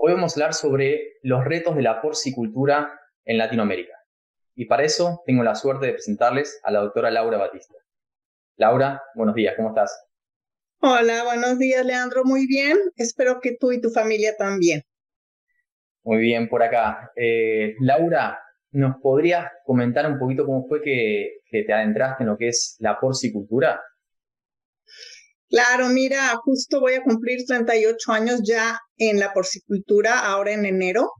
Hoy vamos a hablar sobre los retos de la porcicultura en Latinoamérica. Y para eso tengo la suerte de presentarles a la doctora Laura Batista. Laura, buenos días, ¿cómo estás? Hola, buenos días, Leandro. Muy bien. Espero que tú y tu familia también. Muy bien por acá. Laura, ¿nos podrías comentar un poquito cómo fue que te adentraste en lo que es la porcicultura? Claro, mira, justo voy a cumplir 38 años ya en la porcicultura, ahora en enero.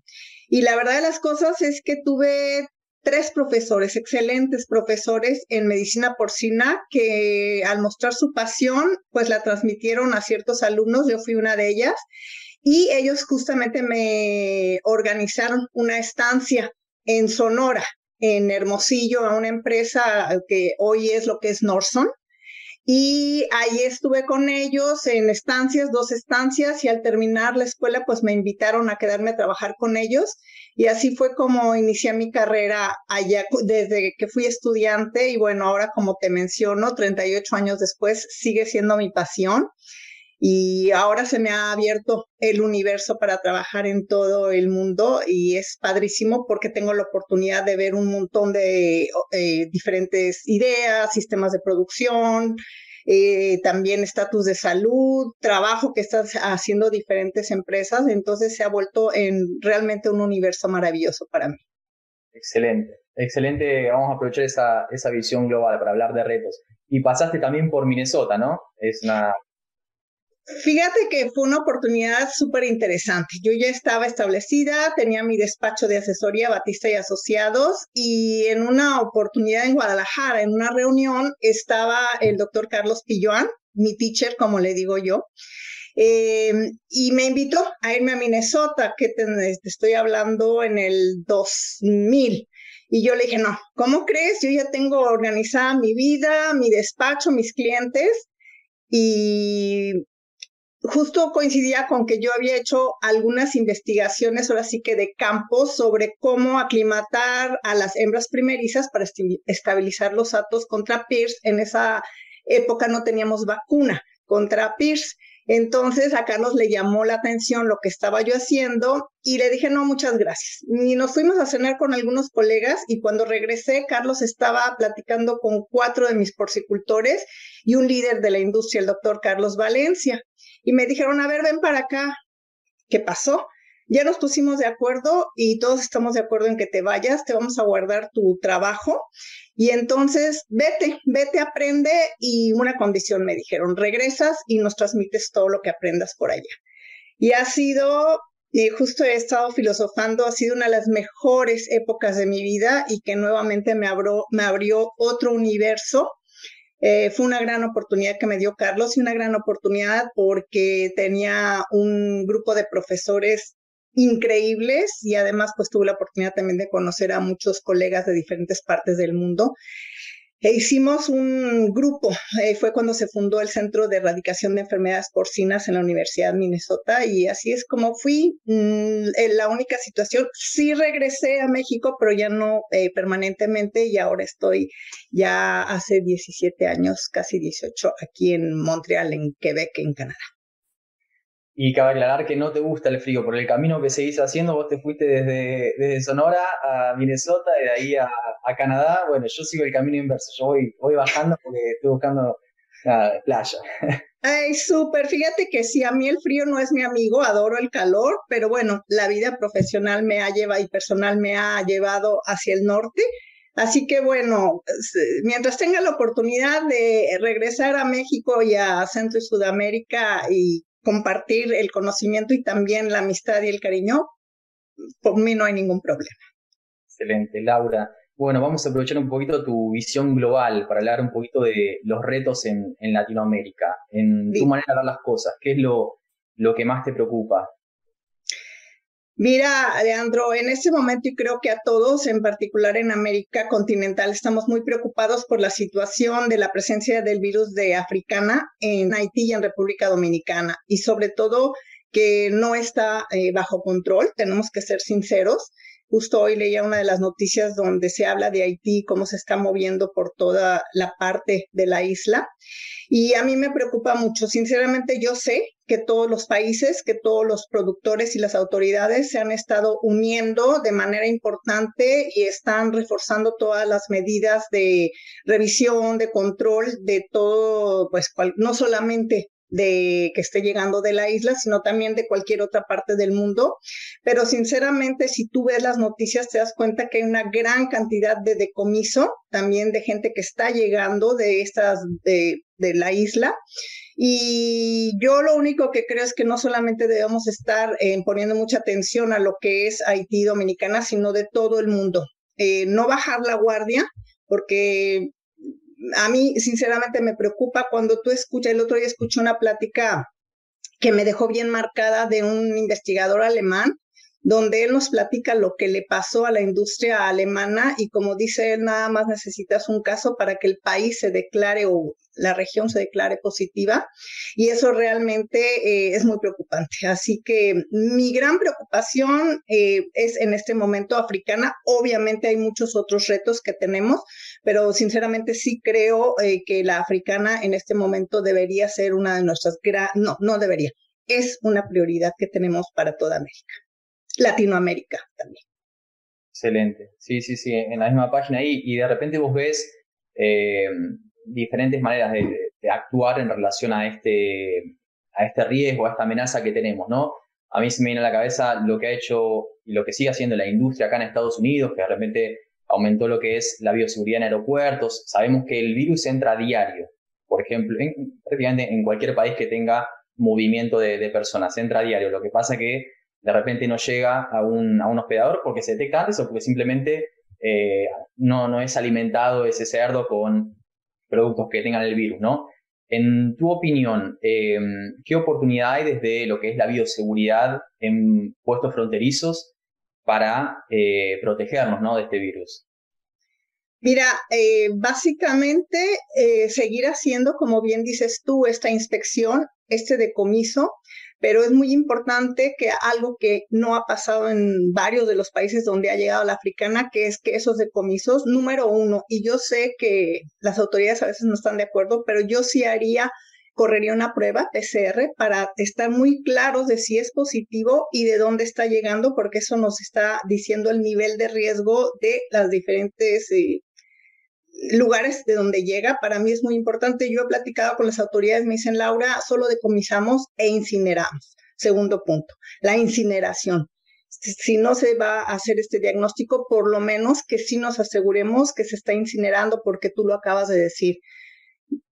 Y la verdad de las cosas es que tuve tres profesores, excelentes profesores en medicina porcina, que al mostrar su pasión, pues la transmitieron a ciertos alumnos. Yo fui una de ellas. Y ellos justamente me organizaron una estancia en Sonora, en Hermosillo, a una empresa que hoy es lo que es Norson. Y ahí estuve con ellos en estancias, 2 estancias, y al terminar la escuela, pues me invitaron a quedarme a trabajar con ellos. Y así fue como inicié mi carrera allá desde que fui estudiante. Y bueno, ahora como te menciono, 38 años después, sigue siendo mi pasión. Y ahora se me ha abierto el universo para trabajar en todo el mundo y es padrísimo porque tengo la oportunidad de ver un montón de diferentes ideas, sistemas de producción, también estatus de salud, trabajo que están haciendo diferentes empresas. Entonces se ha vuelto en realmente un universo maravilloso para mí. Excelente, excelente. Vamos a aprovechar esa visión global para hablar de retos. Y pasaste también por Minnesota, ¿no? Es una... Fíjate que fue una oportunidad súper interesante. Yo ya estaba establecida, tenía mi despacho de asesoría Batista y Asociados y en una oportunidad en Guadalajara, en una reunión, estaba el doctor Carlos Pilloan, mi teacher, como le digo yo, y me invitó a irme a Minnesota, que te estoy hablando en el 2000. Y yo le dije, no, ¿cómo crees? Yo ya tengo organizada mi vida, mi despacho, mis clientes y justo coincidía con que yo había hecho algunas investigaciones, ahora sí que de campo, sobre cómo aclimatar a las hembras primerizas para estabilizar los atos contra PIRS. En esa época no teníamos vacuna contra PIRS. Entonces a Carlos le llamó la atención lo que estaba yo haciendo y le dije, no, muchas gracias. Y nos fuimos a cenar con algunos colegas y cuando regresé, Carlos estaba platicando con 4 de mis porcicultores y un líder de la industria, el doctor Carlos Valencia. Y me dijeron, a ver, ven para acá. ¿Qué pasó? Ya nos pusimos de acuerdo y todos estamos de acuerdo en que te vayas, te vamos a guardar tu trabajo y entonces vete, aprende y una condición me dijeron, regresas y nos transmites todo lo que aprendas por allá. Y ha sido, justo he estado filosofando, ha sido una de las mejores épocas de mi vida y que nuevamente me abrió otro universo. Fue una gran oportunidad que me dio Carlos y una gran oportunidad porque tenía un grupo de profesores increíbles y además pues tuve la oportunidad también de conocer a muchos colegas de diferentes partes del mundo. Hicimos un grupo, fue cuando se fundó el Centro de Erradicación de Enfermedades Porcinas en la Universidad de Minnesota y así es como fui. En la única situación, sí regresé a México, pero ya no permanentemente y ahora estoy ya hace 17 años, casi 18, aquí en Montreal, en Quebec, en Canadá. Y cabe aclarar que no te gusta el frío. Por el camino que seguís haciendo, vos te fuiste desde Sonora a Minnesota y de ahí a Canadá. Bueno, yo sigo el camino inverso. Yo voy bajando porque estoy buscando nada, playa. Ay, súper. Fíjate que sí, a mí el frío no es mi amigo, adoro el calor, pero bueno, la vida profesional me ha llevado y personal me ha llevado hacia el norte. Así que bueno, mientras tenga la oportunidad de regresar a México y a Centro y Sudamérica y compartir el conocimiento y también la amistad y el cariño, por mí no hay ningún problema. Excelente, Laura. Bueno, vamos a aprovechar un poquito tu visión global para hablar un poquito de los retos en Latinoamérica, en tu manera de ver las cosas. ¿Qué es lo que más te preocupa? Mira, Leandro, en este momento y creo que a todos, en particular en América continental, estamos muy preocupados por la situación de la presencia del virus de africana en Haití y en República Dominicana y sobre todo que no está bajo control, tenemos que ser sinceros. Justo hoy leía una de las noticias donde se habla de Haití, cómo se está moviendo por toda la parte de la isla. Y a mí me preocupa mucho. Sinceramente, yo sé que todos los países, que todos los productores y las autoridades se han estado uniendo de manera importante y están reforzando todas las medidas de revisión, de control de todo, pues no solamente de que esté llegando de la isla, sino también de cualquier otra parte del mundo. Pero sinceramente, si tú ves las noticias, te das cuenta que hay una gran cantidad de decomiso, también de gente que está llegando de la isla. Y yo lo único que creo es que no solamente debemos estar poniendo mucha atención a lo que es Haití, Dominicana, sino de todo el mundo. No bajar la guardia, porque a mí sinceramente me preocupa cuando tú escuchas, el otro día escuché una plática que me dejó bien marcada de un investigador alemán, donde él nos platica lo que le pasó a la industria alemana y como dice él, nada más necesitas un caso para que el país se declare o la región se declare positiva y eso realmente es muy preocupante. Así que mi gran preocupación es en este momento africana. Obviamente hay muchos otros retos que tenemos, pero sinceramente sí creo que la africana en este momento debería ser una de nuestras no debería, es una prioridad que tenemos para toda América. Latinoamérica también. Excelente. Sí, sí, sí, en la misma página ahí. Y de repente vos ves diferentes maneras de actuar en relación a este riesgo, a esta amenaza que tenemos, ¿no? A mí se me viene a la cabeza lo que ha hecho y lo que sigue haciendo la industria acá en Estados Unidos, que de repente aumentó lo que es la bioseguridad en aeropuertos. Sabemos que el virus entra a diario. Por ejemplo, prácticamente en cualquier país que tenga movimiento de personas, entra a diario. Lo que pasa que de repente no llega a un hospedador porque se detecta antes o porque simplemente no es alimentado ese cerdo con productos que tengan el virus, ¿no? En tu opinión, ¿qué oportunidad hay desde lo que es la bioseguridad en puestos fronterizos para protegernos, ¿no?, de este virus? Mira, básicamente seguir haciendo, como bien dices tú, esta inspección, este decomiso, pero es muy importante que algo que no ha pasado en varios de los países donde ha llegado la africana, que es que esos decomisos, número uno, y yo sé que las autoridades a veces no están de acuerdo, pero yo sí correría una prueba PCR para estar muy claros de si es positivo y de dónde está llegando, porque eso nos está diciendo el nivel de riesgo de las diferentes lugares de donde llega. Para mí es muy importante. Yo he platicado con las autoridades, me dicen, Laura, solo decomisamos e incineramos. Segundo punto, la incineración. Si no se va a hacer este diagnóstico, por lo menos que sí nos aseguremos que se está incinerando, porque tú lo acabas de decir.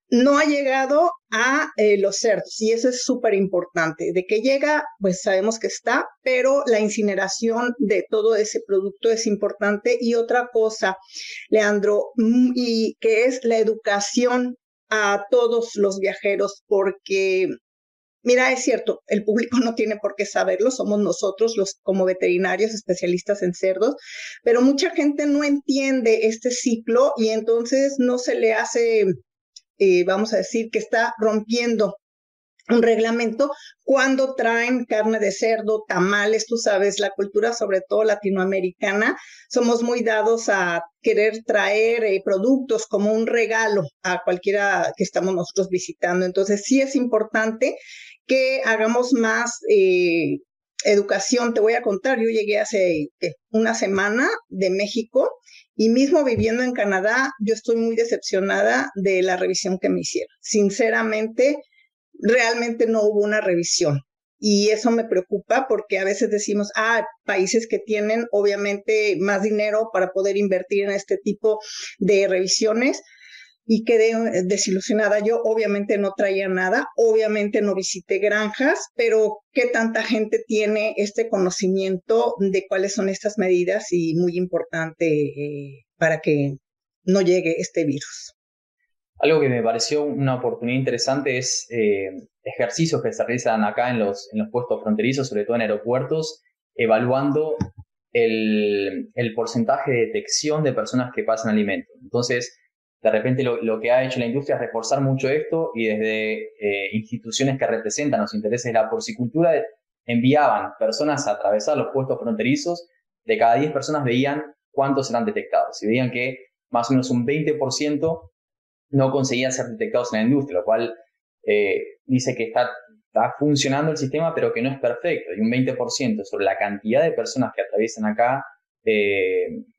No ha llegado a los cerdos y eso es súper importante. De que llega, pues sabemos que está, pero la incineración de todo ese producto es importante. Y otra cosa, Leandro, y que es la educación a todos los viajeros, porque mira, es cierto, el público no tiene por qué saberlo, somos nosotros los como veterinarios especialistas en cerdos, pero mucha gente no entiende este ciclo y entonces no se le hace vamos a decir que está rompiendo un reglamento cuando traen carne de cerdo, tamales, tú sabes, la cultura sobre todo latinoamericana, somos muy dados a querer traer productos como un regalo a cualquiera que estamos nosotros visitando. Entonces sí es importante que hagamos más educación. Te voy a contar, yo llegué hace una semana de México y mismo viviendo en Canadá, yo estoy muy decepcionada de la revisión que me hicieron. Sinceramente, realmente no hubo una revisión. Y eso me preocupa porque a veces decimos, países que tienen obviamente más dinero para poder invertir en este tipo de revisiones, y quedé desilusionada. Yo obviamente no traía nada, obviamente no visité granjas, pero ¿qué tanta gente tiene este conocimiento de cuáles son estas medidas? Y muy importante para que no llegue este virus. Algo que me pareció una oportunidad interesante es ejercicios que se realizan acá en los puestos fronterizos, sobre todo en aeropuertos, evaluando el porcentaje de detección de personas que pasan alimentos. Entonces, de repente lo que ha hecho la industria es reforzar mucho esto y desde instituciones que representan los intereses de la porcicultura enviaban personas a atravesar los puestos fronterizos de cada 10 personas veían cuántos eran detectados. Y veían que más o menos un 20% no conseguían ser detectados en la industria, lo cual dice que está funcionando el sistema, pero que no es perfecto. Y un 20% sobre la cantidad de personas que atraviesan acá,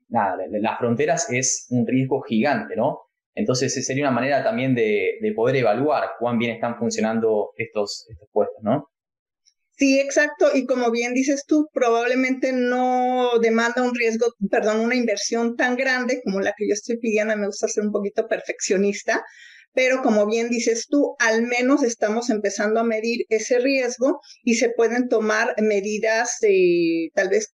las fronteras es un riesgo gigante, ¿no? Entonces sería una manera también de poder evaluar cuán bien están funcionando estos puestos, ¿no? Sí, exacto. Y como bien dices tú, probablemente no demanda una inversión tan grande como la que yo estoy pidiendo. Me gusta ser un poquito perfeccionista, pero como bien dices tú, al menos estamos empezando a medir ese riesgo y se pueden tomar medidas, tal vez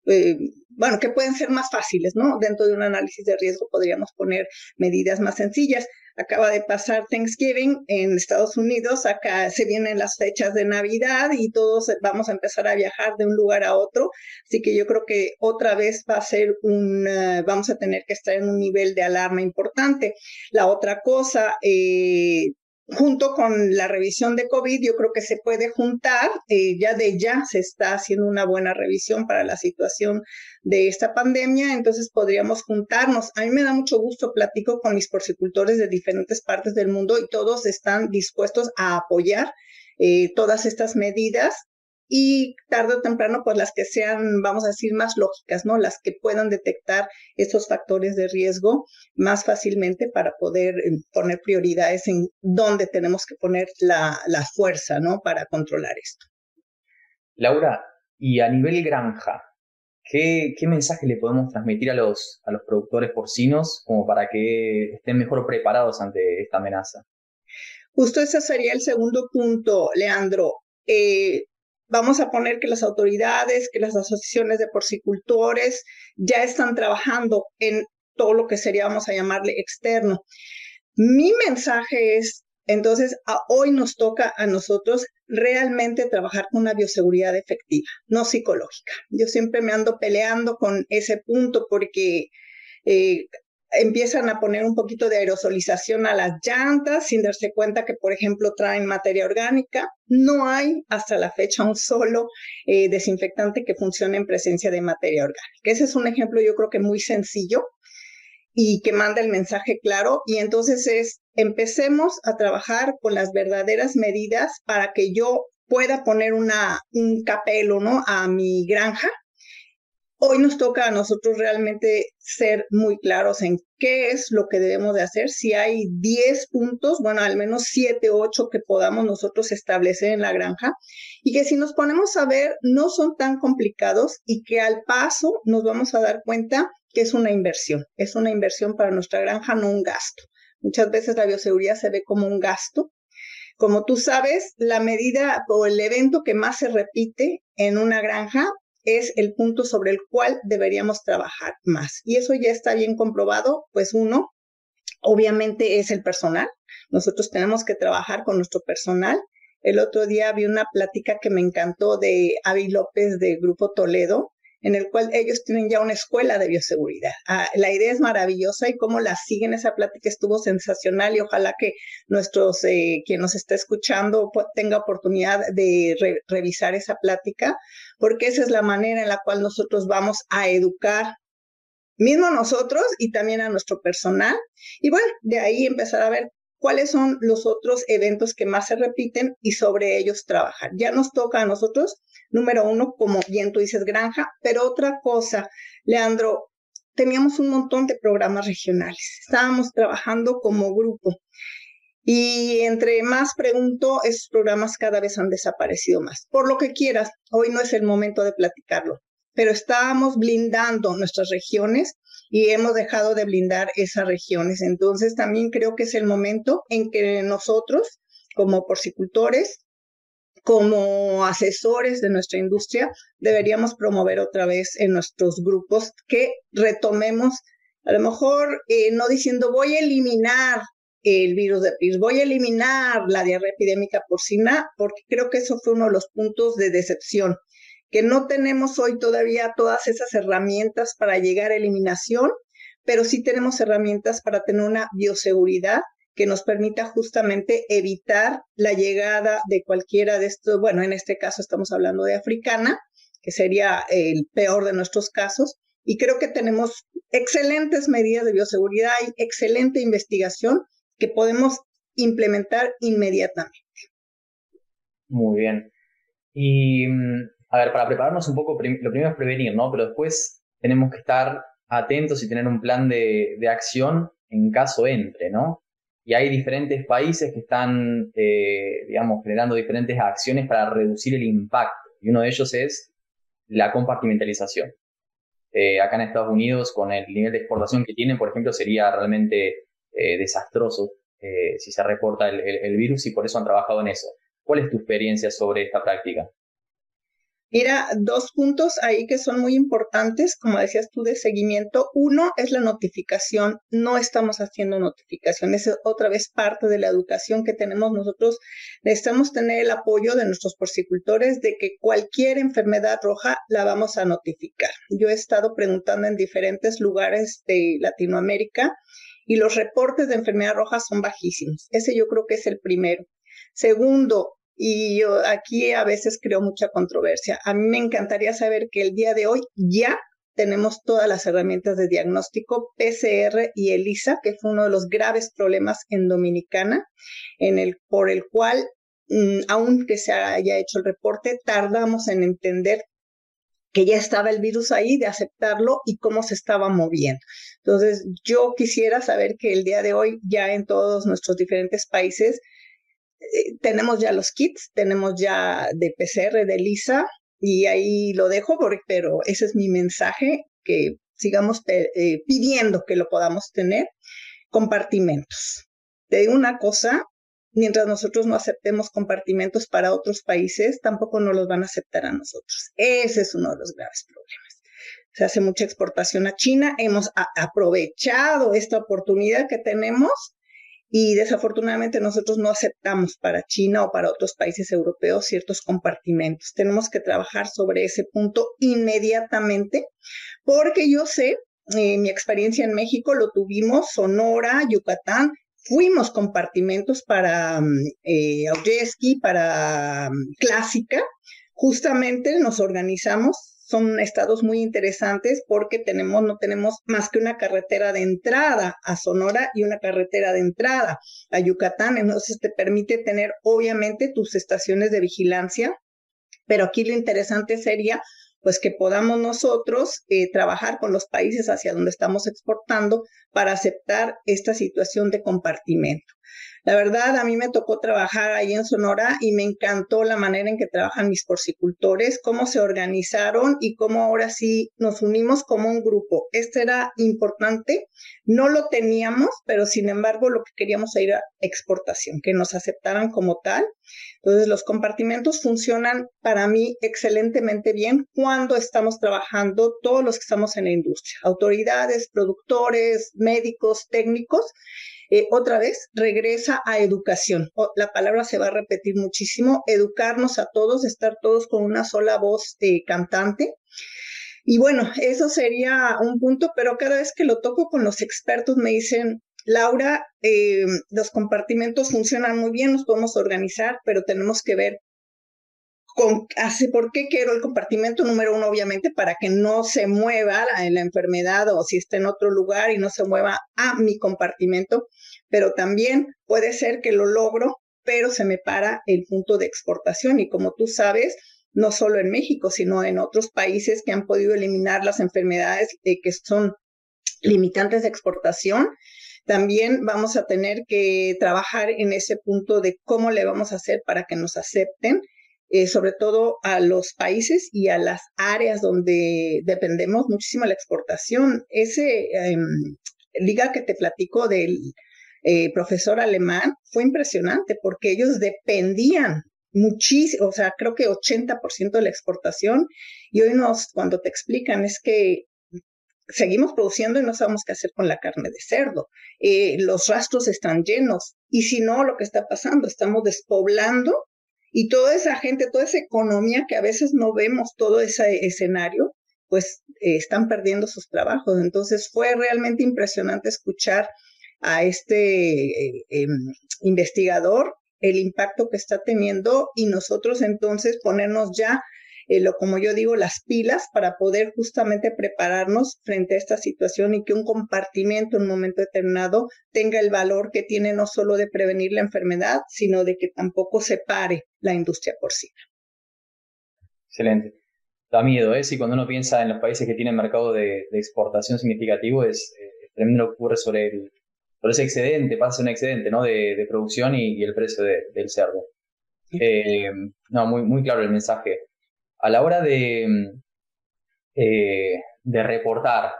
que pueden ser más fáciles, ¿no? Dentro de un análisis de riesgo podríamos poner medidas más sencillas. Acaba de pasar Thanksgiving en Estados Unidos, acá se vienen las fechas de Navidad y todos vamos a empezar a viajar de un lugar a otro, así que yo creo que otra vez va a ser vamos a tener que estar en un nivel de alarma importante. La otra cosa, junto con la revisión de COVID, yo creo que se puede juntar, ya se está haciendo una buena revisión para la situación de esta pandemia, entonces podríamos juntarnos. A mí me da mucho gusto, platico con mis porcicultores de diferentes partes del mundo y todos están dispuestos a apoyar todas estas medidas y tarde o temprano, pues las que sean, vamos a decir, más lógicas, ¿no? Las que puedan detectar estos factores de riesgo más fácilmente para poder poner prioridades en dónde tenemos que poner la fuerza, ¿no? Para controlar esto. Laura, y a nivel granja, ¿qué mensaje le podemos transmitir a los productores porcinos como para que estén mejor preparados ante esta amenaza? Justo ese sería el segundo punto, Leandro. Vamos a poner que las autoridades, que las asociaciones de porcicultores ya están trabajando en todo lo que sería, vamos a llamarle, externo. Mi mensaje es, entonces, hoy nos toca a nosotros realmente trabajar con una bioseguridad efectiva, no psicológica. Yo siempre me ando peleando con ese punto porque empiezan a poner un poquito de aerosolización a las llantas sin darse cuenta que, por ejemplo, traen materia orgánica. No hay hasta la fecha un solo desinfectante que funcione en presencia de materia orgánica. Ese es un ejemplo, yo creo que muy sencillo y que manda el mensaje claro. Y entonces empecemos a trabajar con las verdaderas medidas para que yo pueda poner un capelo, ¿no? A mi granja. Hoy nos toca a nosotros realmente ser muy claros en qué es lo que debemos de hacer. Si hay 10 puntos, bueno, al menos 7, 8 que podamos nosotros establecer en la granja y que si nos ponemos a ver no son tan complicados y que al paso nos vamos a dar cuenta que es una inversión para nuestra granja, no un gasto. Muchas veces la bioseguridad se ve como un gasto. Como tú sabes, la medida o el evento que más se repite en una granja es el punto sobre el cual deberíamos trabajar más. Y eso ya está bien comprobado, pues uno, obviamente es el personal. Nosotros tenemos que trabajar con nuestro personal. El otro día vi una plática que me encantó de Avi López de Grupo Toledo, en el cual ellos tienen ya una escuela de bioseguridad. La idea es maravillosa y cómo la siguen, esa plática estuvo sensacional y ojalá que quien nos está escuchando tenga oportunidad de revisar esa plática, porque esa es la manera en la cual nosotros vamos a educar mismo nosotros y también a nuestro personal. Y bueno, de ahí empezar a ver cuáles son los otros eventos que más se repiten y sobre ellos trabajar. Ya nos toca a nosotros, número uno, como bien tú dices, granja, pero otra cosa, Leandro, teníamos un montón de programas regionales, estábamos trabajando como grupo y entre más pregunto, esos programas cada vez han desaparecido más. Por lo que quieras, hoy no es el momento de platicarlo, pero estábamos blindando nuestras regiones y hemos dejado de blindar esas regiones. Entonces también creo que es el momento en que nosotros, como porcicultores, como asesores de nuestra industria, deberíamos promover otra vez en nuestros grupos que retomemos, a lo mejor no diciendo voy a eliminar el virus de PIRS, voy a eliminar la diarrea epidémica porcina, porque creo que eso fue uno de los puntos de decepción, que no tenemos hoy todavía todas esas herramientas para llegar a eliminación, pero sí tenemos herramientas para tener una bioseguridad que nos permita justamente evitar la llegada de cualquiera de estos, bueno, en este caso estamos hablando de africana, que sería el peor de nuestros casos, y creo que tenemos excelentes medidas de bioseguridad y excelente investigación que podemos implementar inmediatamente. Muy bien. Y, a ver, para prepararnos un poco, lo primero es prevenir, ¿no? Pero después tenemos que estar atentos y tener un plan de acción en caso entre, ¿no? Y hay diferentes países que están, digamos, generando diferentes acciones para reducir el impacto. Y uno de ellos es la compartimentalización. Acá en Estados Unidos, con el nivel de exportación que tienen, por ejemplo, sería realmente desastroso si se reporta el virus, y por eso han trabajado en eso. ¿Cuál es tu experiencia sobre esta práctica? Mira, 2 puntos ahí que son muy importantes, como decías tú, de seguimiento. Uno es la notificación. No estamos haciendo notificación. Es otra vez parte de la educación que tenemos nosotros. Necesitamos tener el apoyo de nuestros porcicultores de que cualquier enfermedad roja la vamos a notificar. Yo he estado preguntando en diferentes lugares de Latinoamérica y los reportes de enfermedad roja son bajísimos. Ese yo creo que es el primero. Segundo, y yo aquí a veces creo mucha controversia. A mí me encantaría saber que el día de hoy ya tenemos todas las herramientas de diagnóstico, PCR y ELISA, que fue uno de los graves problemas en Dominicana, por el cual, aunque se haya hecho el reporte, tardamos en entender que ya estaba el virus ahí, de aceptarlo y cómo se estaba moviendo. Entonces, yo quisiera saber que el día de hoy ya en todos nuestros diferentes países tenemos ya los kits, tenemos ya de PCR, de ELISA, y ahí lo dejo, pero ese es mi mensaje, que sigamos pidiendo que lo podamos tener. Compartimentos. Te digo una cosa, mientras nosotros no aceptemos compartimentos para otros países, tampoco nos los van a aceptar a nosotros. Ese es uno de los graves problemas. Se hace mucha exportación a China, hemos aprovechado esta oportunidad que tenemos, y desafortunadamente nosotros no aceptamos para China o para otros países europeos ciertos compartimentos. Tenemos que trabajar sobre ese punto inmediatamente, porque yo sé, mi experiencia en México lo tuvimos, Sonora, Yucatán, fuimos compartimentos para Aujeski, para Clásica. Justamente nos organizamos. Son estados muy interesantes porque no tenemos más que una carretera de entrada a Sonora y una carretera de entrada a Yucatán. Entonces te permite tener obviamente tus estaciones de vigilancia, pero aquí lo interesante sería pues que podamos nosotros trabajar con los países hacia donde estamos exportando para aceptar esta situación de compartimento. La verdad, a mí me tocó trabajar ahí en Sonora y me encantó la manera en que trabajan mis porcicultores, cómo se organizaron y cómo ahora sí nos unimos como un grupo. Esto era importante, no lo teníamos, pero sin embargo lo que queríamos era exportación, que nos aceptaran como tal. Entonces los compartimentos funcionan para mí excelentemente bien cuando estamos trabajando todos los que estamos en la industria, autoridades, productores, médicos, técnicos. Otra vez regresa a educación. La palabra se va a repetir muchísimo. Educarnos a todos, estar todos con una sola voz cantante. Y bueno, eso sería un punto, pero cada vez que lo toco con los expertos me dicen, Laura, los compartimentos funcionan muy bien, nos podemos organizar, pero tenemos que ver ¿por qué quiero el compartimento? Número uno, obviamente, para que no se mueva la enfermedad, o si está en otro lugar y no se mueva a mi compartimento, pero también puede ser que lo logro, pero se me para el punto de exportación. Y como tú sabes, no solo en México, sino en otros países que han podido eliminar las enfermedades que son limitantes de exportación, también vamos a tener que trabajar en ese punto de cómo le vamos a hacer para que nos acepten. Sobre todo a los países y a las áreas donde dependemos muchísimo de la exportación. Ese liga que te platico del profesor alemán fue impresionante porque ellos dependían muchísimo, o sea, creo que 80% de la exportación, y hoy cuando te explican es que seguimos produciendo y no sabemos qué hacer con la carne de cerdo. Los rastros están llenos, y si no, lo que está pasando, estamos despoblando. Y toda esa gente, toda esa economía que a veces no vemos todo ese escenario, pues están perdiendo sus trabajos. Entonces fue realmente impresionante escuchar a este investigador el impacto que está teniendo y nosotros entonces ponernos ya, como yo digo, las pilas para poder justamente prepararnos frente a esta situación y que un compartimiento en un momento determinado tenga el valor que tiene no solo de prevenir la enfermedad, sino de que tampoco se pare la industria porcina. Excelente. Da miedo, ¿eh? Sí, cuando uno piensa en los países que tienen mercado de exportación significativo, es tremendo lo que ocurre sobre ese excedente, pasa un excedente, ¿no? de producción y el precio del cerdo. No, muy, muy claro el mensaje. A la hora de reportar,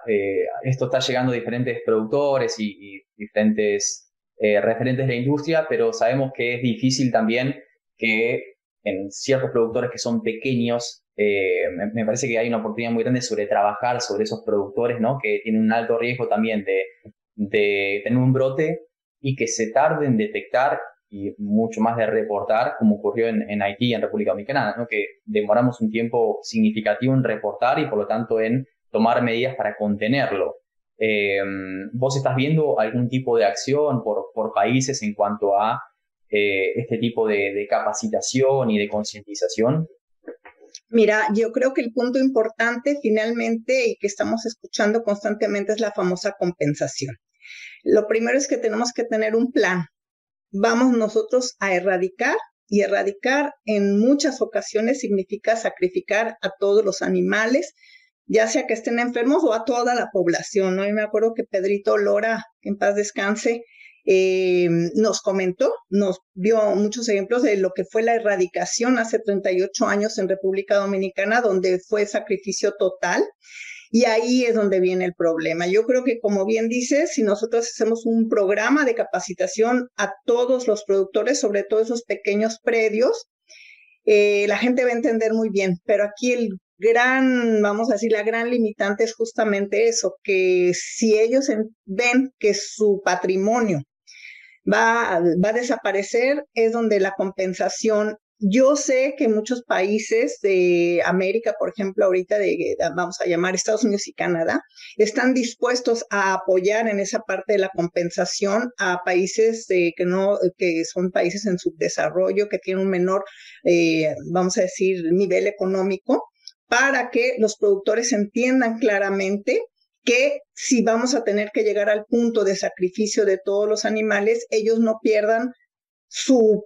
esto está llegando a diferentes productores y diferentes referentes de la industria, pero sabemos que es difícil también que en ciertos productores que son pequeños, me parece que hay una oportunidad muy grande sobre trabajar sobre esos productores, ¿no? Que tienen un alto riesgo también de tener un brote y que se tarde en detectar y mucho más de reportar, como ocurrió en Haití y en República Dominicana, ¿no? Que demoramos un tiempo significativo en reportar y por lo tanto en tomar medidas para contenerlo. ¿Vos estás viendo algún tipo de acción por países en cuanto a este tipo de capacitación y de concientización? Mira, yo creo que el punto importante finalmente y que estamos escuchando constantemente es la famosa compensación. Lo primero es que tenemos que tener un plan. Vamos nosotros a erradicar y erradicar en muchas ocasiones significa sacrificar a todos los animales, ya sea que estén enfermos o a toda la población, ¿no? Y me acuerdo que Pedrito Lora, en paz descanse, nos comentó, nos dio muchos ejemplos de lo que fue la erradicación hace 38 años en República Dominicana, donde fue sacrificio total. Y ahí es donde viene el problema. Yo creo que, como bien dices, si nosotros hacemos un programa de capacitación a todos los productores, sobre todo esos pequeños predios, la gente va a entender muy bien. Pero aquí vamos a decir, la gran limitante es justamente eso, que si ellos ven que su patrimonio va a desaparecer, es donde la compensación. Yo sé que muchos países de América, por ejemplo, ahorita vamos a llamar Estados Unidos y Canadá, están dispuestos a apoyar en esa parte de la compensación a países que son países en subdesarrollo, que tienen un menor, vamos a decir, nivel económico, para que los productores entiendan claramente que si vamos a tener que llegar al punto de sacrificio de todos los animales, ellos no pierdan su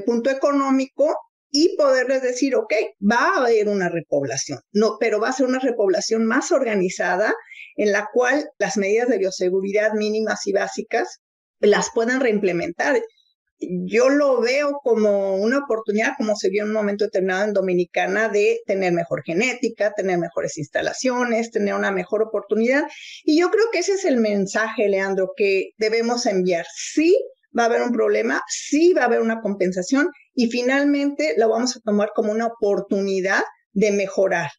punto económico y poderles decir, ok, va a haber una repoblación, no, pero va a ser una repoblación más organizada en la cual las medidas de bioseguridad mínimas y básicas las puedan reimplementar. Yo lo veo como una oportunidad, como se vio en un momento determinado en Dominicana, de tener mejor genética, tener mejores instalaciones, tener una mejor oportunidad. Y yo creo que ese es el mensaje, Leandro, que debemos enviar. Sí va a haber un problema, sí va a haber una compensación y finalmente lo vamos a tomar como una oportunidad de mejorar.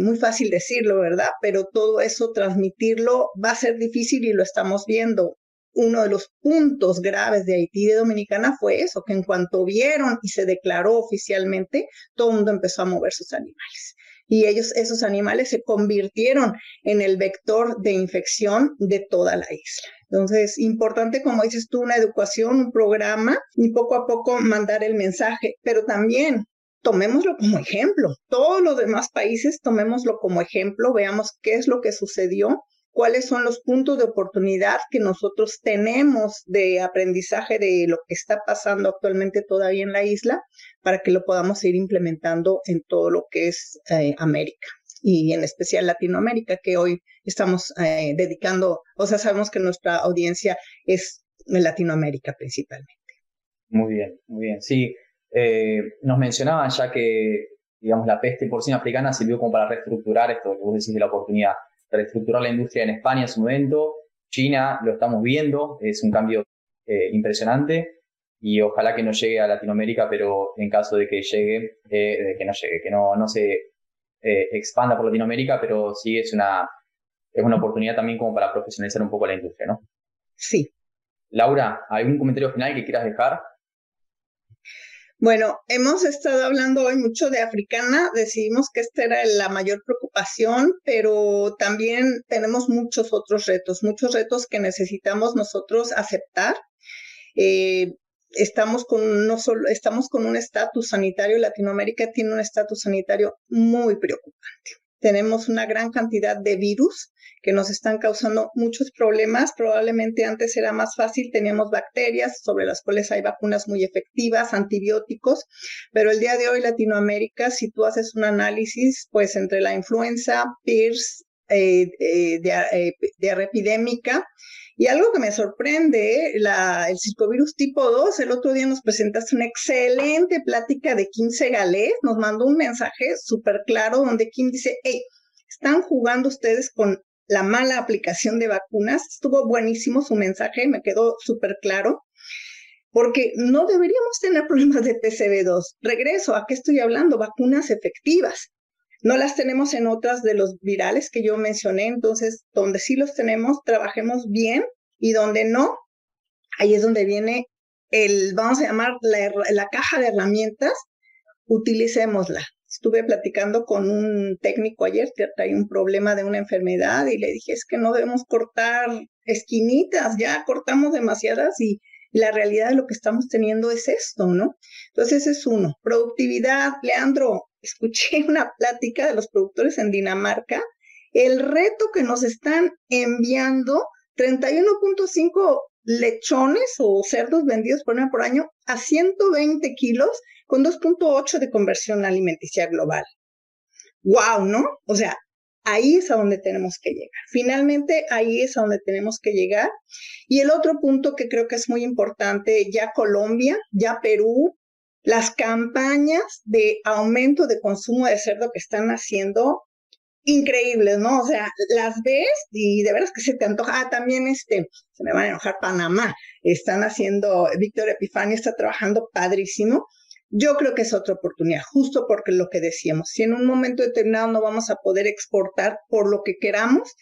Muy fácil decirlo, ¿verdad? Pero todo eso, transmitirlo, va a ser difícil y lo estamos viendo. Uno de los puntos graves de Haití y de Dominicana fue eso, que en cuanto vieron y se declaró oficialmente, todo el mundo empezó a mover sus animales. Y esos animales se convirtieron en el vector de infección de toda la isla. Entonces, importante, como dices tú, una educación, un programa y poco a poco mandar el mensaje, pero también tomémoslo como ejemplo. Todos los demás países tomémoslo como ejemplo, veamos qué es lo que sucedió, cuáles son los puntos de oportunidad que nosotros tenemos de aprendizaje de lo que está pasando actualmente todavía en la isla para que lo podamos ir implementando en todo lo que es América y en especial Latinoamérica, que hoy estamos dedicando, o sea, sabemos que nuestra audiencia es en Latinoamérica principalmente. Muy bien, muy bien. Sí, nos mencionaban ya que, digamos, la peste porcina africana sirvió como para reestructurar esto que vos decís de la oportunidad, reestructurar la industria en España en su momento. China lo estamos viendo, es un cambio impresionante y ojalá que no llegue a Latinoamérica, pero en caso de que llegue, de que no llegue, que no se expanda por Latinoamérica, pero sí es una oportunidad también como para profesionalizar un poco la industria, ¿no? Sí. Laura, ¿algún comentario final que quieras dejar? Bueno, hemos estado hablando hoy mucho de Africana, decidimos que esta era la mayor preocupación, pero también tenemos muchos muchos retos que necesitamos nosotros aceptar. Eh, estamos con un estatus sanitario, Latinoamérica tiene un estatus sanitario muy preocupante. Tenemos una gran cantidad de virus que nos están causando muchos problemas. Probablemente antes era más fácil, teníamos bacterias sobre las cuales hay vacunas muy efectivas, antibióticos, pero el día de hoy Latinoamérica, si tú haces un análisis, pues entre la influenza, PIRS, diarrea epidémica, y algo que me sorprende, el circovirus tipo 2, el otro día nos presentaste una excelente plática de Kim Segalés, nos mandó un mensaje súper claro donde Kim dice, hey, están jugando ustedes con la mala aplicación de vacunas. Estuvo buenísimo su mensaje, me quedó súper claro, porque no deberíamos tener problemas de PCV2. Regreso, ¿a qué estoy hablando? Vacunas efectivas. No las tenemos en otras de los virales que yo mencioné, entonces donde sí los tenemos, trabajemos bien, y donde no, ahí es donde viene vamos a llamar la caja de herramientas, utilicémosla. Estuve platicando con un técnico ayer que trae un problema de una enfermedad y le dije, es que no debemos cortar esquinitas, ya cortamos demasiadas y la realidad de lo que estamos teniendo es esto, ¿no? Entonces ese es uno. Productividad, Leandro, escuché una plática de los productores en Dinamarca, el reto que nos están enviando, 31.5 lechones o cerdos vendidos por año a 120 kilos con 2.8 de conversión alimenticia global. ¡Wow! ¿No? O sea, ahí es a donde tenemos que llegar. Finalmente, ahí es a donde tenemos que llegar. Y el otro punto que creo que es muy importante, ya Colombia, ya Perú, las campañas de aumento de consumo de cerdo que están haciendo, increíbles, ¿no? O sea, las ves y de veras que se te antoja. Ah, también se me van a enojar Panamá. Están haciendo, Víctor Epifanio está trabajando padrísimo. Yo creo que es otra oportunidad, justo porque lo que decíamos, si en un momento determinado no vamos a poder exportar por lo que queramos,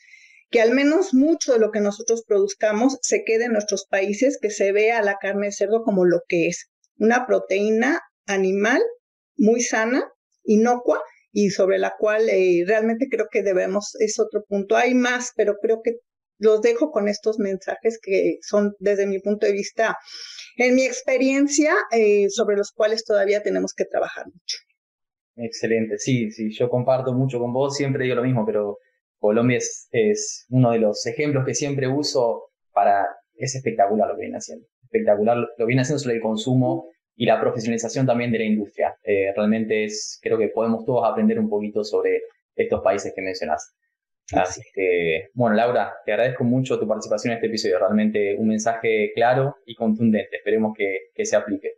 que al menos mucho de lo que nosotros produzcamos se quede en nuestros países, que se vea la carne de cerdo como lo que es, una proteína animal muy sana, inocua, y sobre la cual realmente creo que debemos, es otro punto. Hay más, pero creo que los dejo con estos mensajes que son, desde mi punto de vista, en mi experiencia, sobre los cuales todavía tenemos que trabajar mucho. Excelente, sí, yo comparto mucho con vos, siempre digo lo mismo, pero Colombia es uno de los ejemplos que siempre uso es espectacular lo que viene haciendo, espectacular lo que viene haciendo sobre el consumo y la profesionalización también de la industria. Realmente creo que podemos todos aprender un poquito sobre estos países que mencionás. Así que, bueno, Laura, te agradezco mucho tu participación en este episodio, realmente un mensaje claro y contundente, esperemos que se aplique.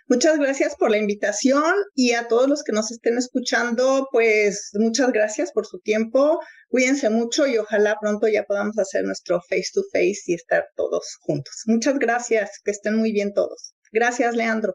Muchas gracias por la invitación y a todos los que nos estén escuchando, pues muchas gracias por su tiempo. Cuídense mucho y ojalá pronto ya podamos hacer nuestro face to face y estar todos juntos. Muchas gracias, que estén muy bien todos. Gracias, Leandro.